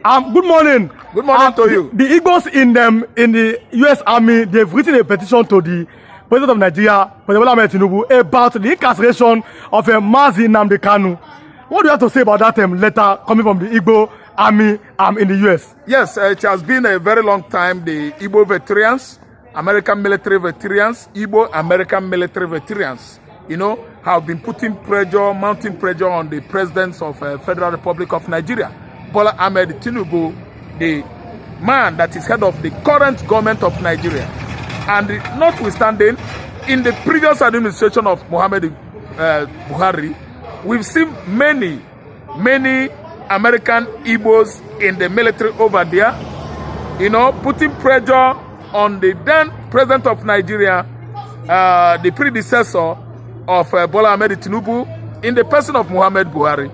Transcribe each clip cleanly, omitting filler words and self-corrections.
Good morning. Good morning to you. The Igbos in the U.S. Army, they've written a petition to the President of Nigeria, President Bola Ahmed Tinubu, about the incarceration of Mazi Nnamdi Kanu. What do you have to say about that letter coming from the Igbo Army in the U.S.? Yes, it has been a very long time. The Igbo veterans, American military veterans, Igbo American military veterans, have been mounting pressure on the presidents of Federal Republic of Nigeria. Bola Ahmed Tinubu, the man that is head of the current government of Nigeria. And notwithstanding, in the previous administration of Muhammad Buhari, we've seen many American Igbos in the military over there, putting pressure on the then president of Nigeria, the predecessor of Bola Ahmed Tinubu, in the person of Muhammad Buhari,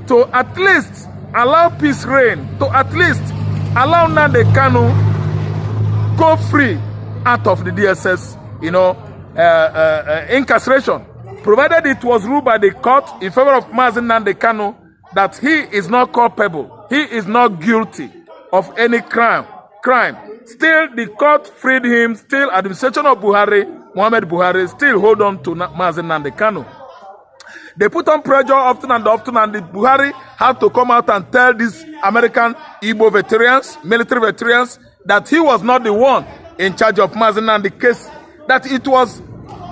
to at least allow peace reign, to at least allow Nnamdi Kanu go free out of the DSS, incarceration, provided it was ruled by the court in favor of Mazi Nnamdi Kanu that he is not culpable, he is not guilty of any crime. Still, the court freed him. Still, administration of Muhammad Buhari, still hold on to Mazi Nnamdi Kanu. They put on pressure often, and the Buhari had to come out and tell these American Igbo veterans, military veterans, that he was not the one in charge of Mazi Nnamdi case, that it was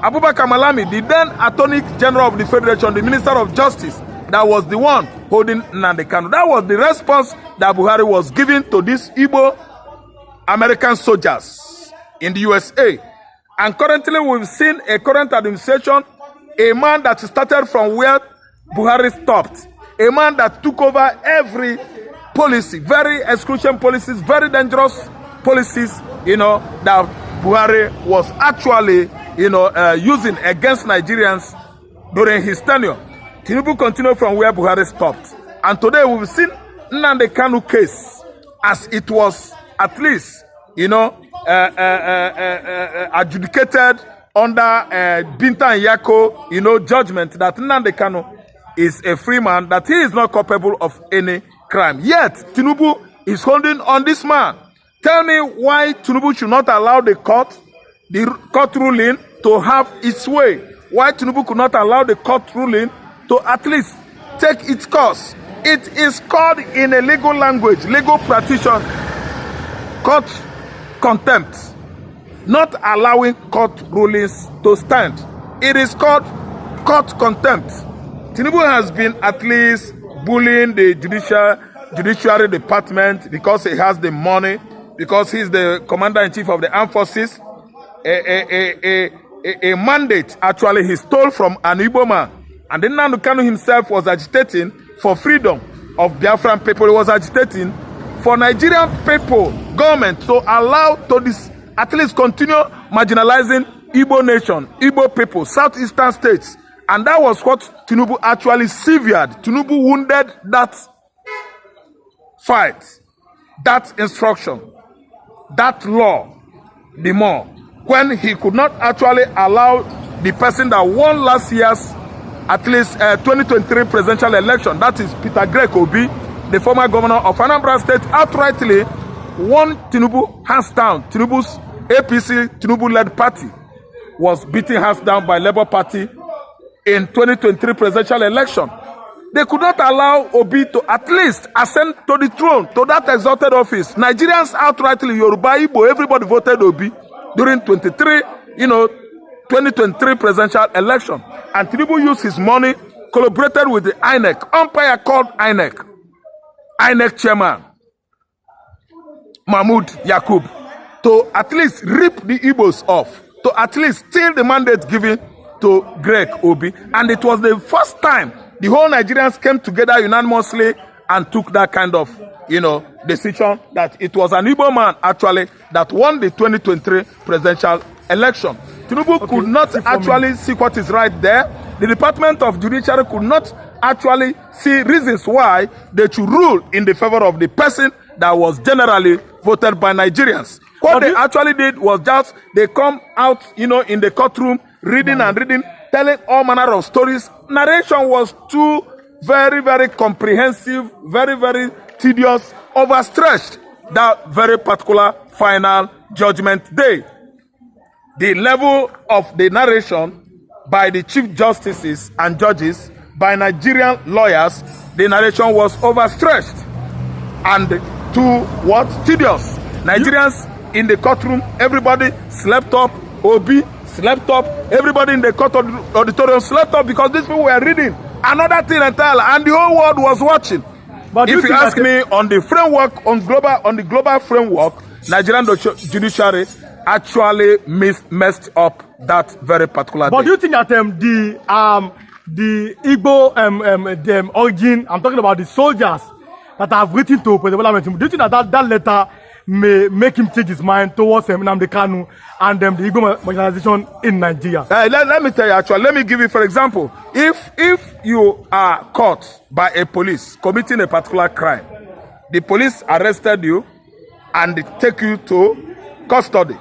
Abubakar Malami, the then Attorney General of the Federation, the Minister of Justice, that was the one holding Nnamdi Kanu. That was the response that Buhari was giving to these Igbo American soldiers in the USA. And currently we've seen a current administration, a man that started from where Buhari stopped, a man that took over every policy, very exclusion policies, very dangerous policies, that Buhari was actually, using against Nigerians during his tenure. Tinubu continued from where Buhari stopped. And today we've seen Nnamdi Kanu case as it was at least, adjudicated under Binta and Yako, judgment that Nnamdi Kanu is a free man, that he is not culpable of any crime. Yet, Tinubu is holding on this man. Tell me why Tinubu should not allow the court ruling to have its way. Why Tinubu could not allow the court ruling to at least take its course. It is called in a legal language, legal practitioner, court contempt. Not allowing court rulings to stand. It is called court contempt. Tinubu has been at least bullying the judiciary department because he has the money, because he's the commander-in-chief of the armed forces. A mandate actually he stole from an Igbo man. And then Nnamdi Kanu himself was agitating for freedom of Biafran people. He was agitating for Nigerian people, government, to allow to this at least continue marginalizing Igbo nation, Igbo people, southeastern states. And that was what Tinubu actually severed. Tinubu wounded that fight, that instruction, that law, the more, when he could not actually allow the person that won last year's, at least 2023 presidential election, that is Peter Obi, the former governor of Anambra State, outrightly won Tinubu hands down. Tinubu's APC, Tinubu-led party, was beaten hands down by Labour Party in 2023 presidential election. They could not allow Obi to at least ascend to the throne, to that exalted office. Nigerians outrightly, Yoruba, Igbo, everybody voted Obi during 2023 presidential election. And Tinubu used his money, collaborated with the INEC, umpire called INEC chairman, Mahmoud Yakub, to at least rip the Igbos off, to at least steal the mandate given to Greg Obi. And it was the first time the whole Nigerians came together unanimously and took that kind of, decision, that it was an Igbo man actually that won the 2023 presidential election. Tinubu could not actually see what is right there. The Department of Judicial could not actually see reasons why they should rule in the favor of the person that was generally voted by Nigerians. What they actually did was just, they come out, in the courtroom, reading, telling all manner of stories. Narration was too very, very comprehensive, very, very tedious, overstretched that very particular final judgment day. The level of the narration by the chief justices and judges, by Nigerian lawyers, the narration was overstretched and too what? Tedious. Nigerians in the courtroom, everybody slept up. Obi slept up. Everybody in the court auditorium slept up because these people were reading another thing entirely, and the whole world was watching. But if you ask me on the framework, on the global framework, Nigerian judiciary actually messed up that very particular But day. do you think that the Igbo origin, I'm talking about the soldiers that have written to President Bola Ahmed Tinubu, do you think that letter may make him change his mind towards Nnamdi Kanu and the Igbo marginalization in Nigeria? Let me tell you, actually, let me give you, for example, if you are caught by a police committing a particular crime, the police arrested you and they take you to custody,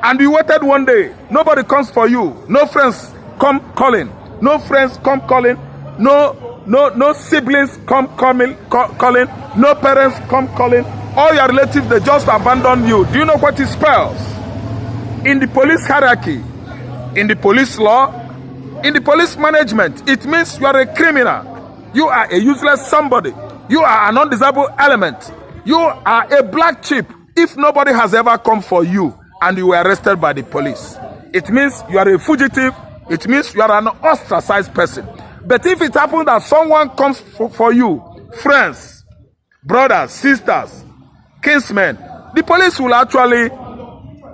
and you waited one day, nobody comes for you, no friends come calling, no friends come calling, no siblings come calling, no parents come calling, all your relatives, they just abandon you. Do you know what it spells? In the police hierarchy, in the police law, in the police management, it means you are a criminal. You are a useless somebody. You are an undesirable element. You are a black sheep if nobody has ever come for you and you were arrested by the police. It means you are a fugitive. It means you are an ostracized person. But if it happens that someone comes for you, friends, brothers, sisters, kinsmen, the police will actually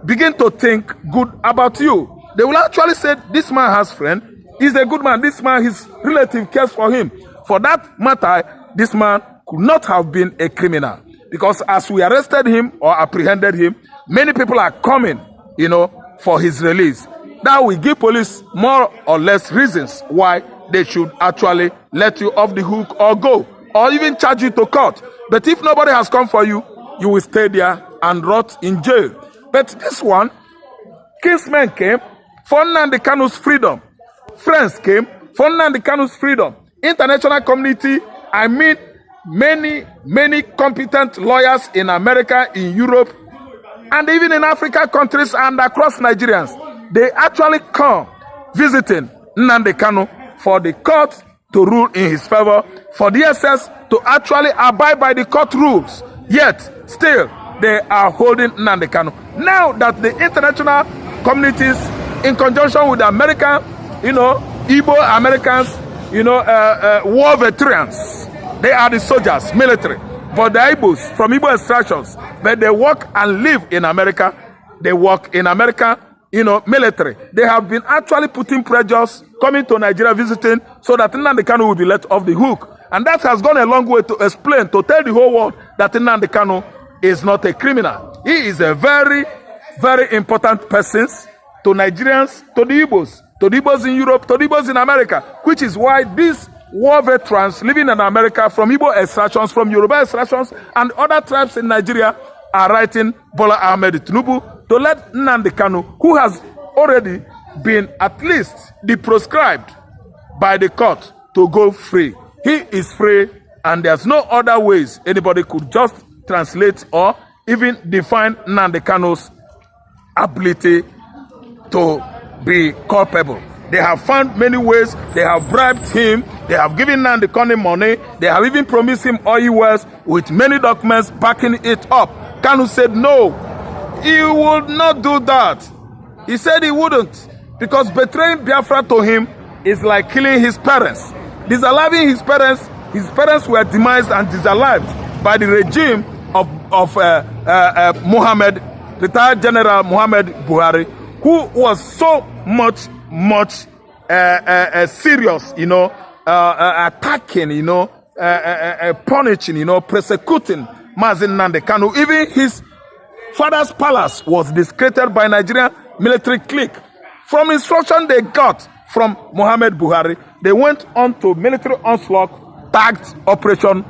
begin to think good about you. They will actually say, this man has friend, he's a good man, this man, his relative cares for him. For that matter, this man could not have been a criminal. Because as we arrested him or apprehended him, many people are coming, for his release. That will give police more or less reasons why they should actually let you off the hook or go, or even charge you to court. But if nobody has come for you, you will stay there and rot in jail. But this one, kinsmen came for Nnamdi Kanu's freedom. Friends came for Nnamdi Kanu's freedom. International community, I mean many competent lawyers in America, in Europe, and even in African countries and across Nigerians, they actually come visiting Nnamdi Kanu for the court to rule in his favor, for the SS to actually abide by the court rules. Yet, still, they are holding Nnamdi Kanu. Now that the international communities, in conjunction with the American, Igbo Americans, war veterans, they are the soldiers, military. But the Igbos from Igbo extractions, but they work and live in America. They work in America, military. They have been actually putting pressures, coming to Nigeria, visiting, so that Nnamdi Kanu will be let off the hook. And that has gone a long way to explain, to tell the whole world that Nnamdi Kanu is not a criminal. He is a very, very important person to Nigerians, to the Igbos in Europe, to the Igbos in America, which is why these war veterans living in America from Igbo extractions, from Yoruba extractions, and other tribes in Nigeria are writing Bola Ahmed Tinubu to let Nnamdi Kanu, who has already been at least deproscribed by the court, to go free. He is free, and there's no other ways anybody could just translate or even define Nnamdi Kanu's ability to be culpable. They have found many ways. They have bribed him. They have given Nnamdi Kanu money. They have even promised him oil wells with many documents backing it up. Kanu said no, he would not do that. He said he wouldn't, because betraying Biafra to him is like killing his parents. Disallowing his parents were demised and disallowed by the regime of retired General Muhammad Buhari, who was so much serious, attacking, punishing, persecuting Mazi Nnamdi Kanu. Even his father's palace was desecrated by Nigerian military clique. From instruction they got from Muhammad Buhari, they went on to military onslaught, tagged Operation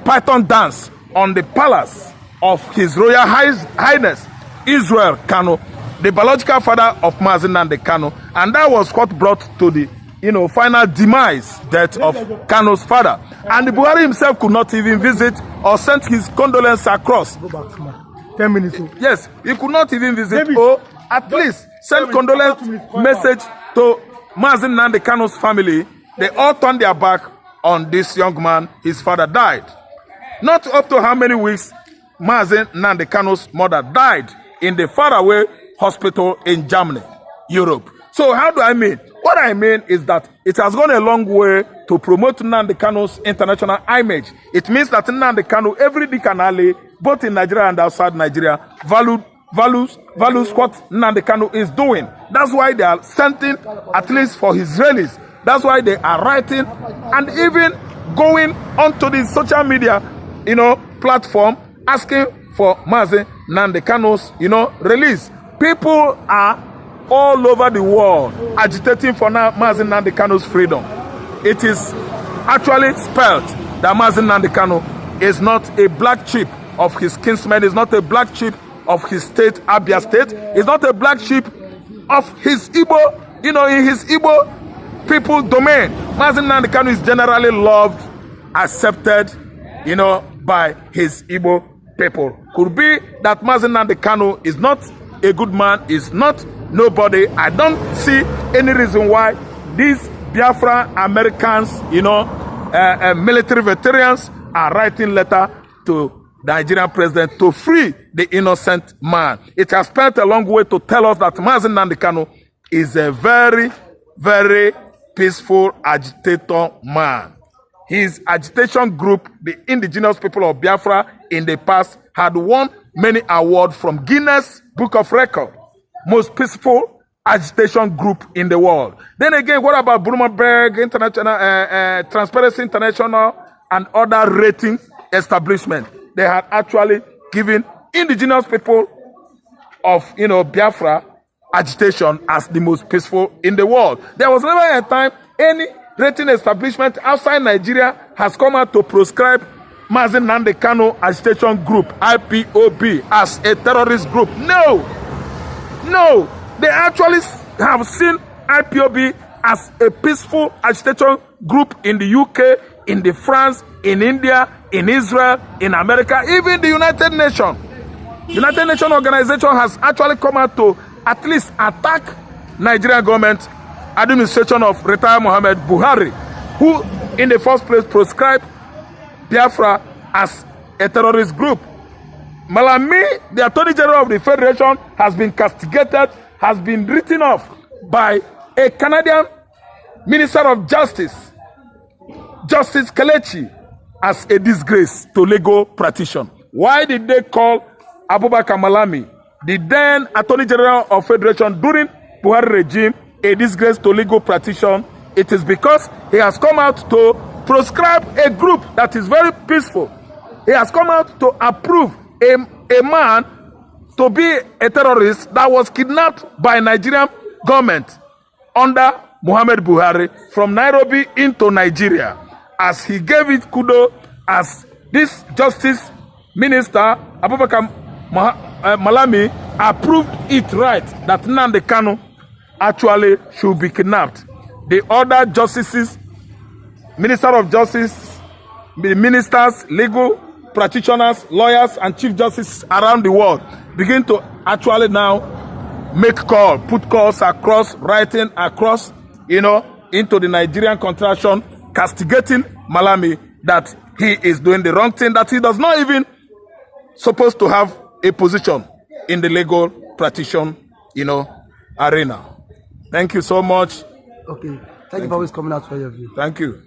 Python Dance on the palace of His Royal Highness Israel Kanu, the biological father of Mazi Nnamdi Kanu, and that was what brought to the final death of Kanu's father. And the Buhari himself could not even visit or send his condolences across. Go back, man. 10 minutes. Yes, he could not even visit David, or at least send condolence message to Mazi Nnamdi Kanu's family. They all turned their back on this young man. His father died. Not up to how many weeks Mazi Nnamdi Kanu's mother died in the faraway hospital in Germany, Europe. So how do I mean? What I mean is that it has gone a long way to promote Nnamdi Kanu's international image. It means that Nnamdi Kanu, every day and alley, both in Nigeria and outside Nigeria, values what Nnamdi Kanu is doing. That's why they are sending, at least for his rallies. That's why they are writing and even going onto the social media, platform, asking for Mazi Nnamdi Kanu's, release. People are all over the world agitating for Mazi Nnamdi Kanu's freedom. It is actually spelled that Mazi Nnamdi Kanu is not a black sheep of his kinsmen, is not a black sheep of his state, Abia State, is not a black sheep of his Igbo, in his Igbo people domain. Mazi Nnamdi Kanu is generally loved, accepted, by his Igbo people. Could be that Mazi Nnamdi Kanu is not a good man, is not nobody. I don't see any reason why these Biafra Americans, military veterans are writing letter to the Nigerian president to free the innocent man. It has spent a long way to tell us that Mazi Nnamdi Kanu is a very, very peaceful agitator man. His agitation group, the indigenous people of Biafra, in the past had won many awards from Guinness Book of Records, most peaceful agitation group in the world. Then again, what about Bloomberg International, Transparency International, and other rating establishments? They had actually given indigenous people of Biafra agitation as the most peaceful in the world. There was never a time any rating establishment outside Nigeria has come out to proscribe Mazi Nnamdi Kanu agitation group, IPOB, as a terrorist group. No, they actually have seen IPOB as a peaceful agitation group in the UK, in the France, in India, in Israel, in America, even the United Nations. United Nations organization has actually come out to at least attack Nigerian government administration of retired Muhammad Buhari, who in the first place proscribed Biafra as a terrorist group. Malami, the Attorney General of the Federation, has been castigated, has been written off by a Canadian Minister of Justice, Justice Kelechi, as a disgrace to legal practitioner. Why did they call Abubakar Malami, the then Attorney General of Federation during Buhari regime, a disgrace to legal practitioner? It is because he has come out to proscribe a group that is very peaceful. He has come out to approve a man to be a terrorist that was kidnapped by Nigerian government under Muhammad Buhari from Nairobi into Nigeria. As he gave it kudo, as this Justice Minister Abubakar Malami approved it right that Nnamdi Kanu actually should be kidnapped. The other justices, Minister of Justice, the ministers, legal practitioners, lawyers, and chief justices around the world begin to actually now make call, put calls across, writing across, into the Nigerian contraction, castigating Malami that he is doing the wrong thing, that he does not even supposed to have a position in the legal practitioner, arena. Thank you so much. Okay. Thank you for always coming out for your view. Thank you.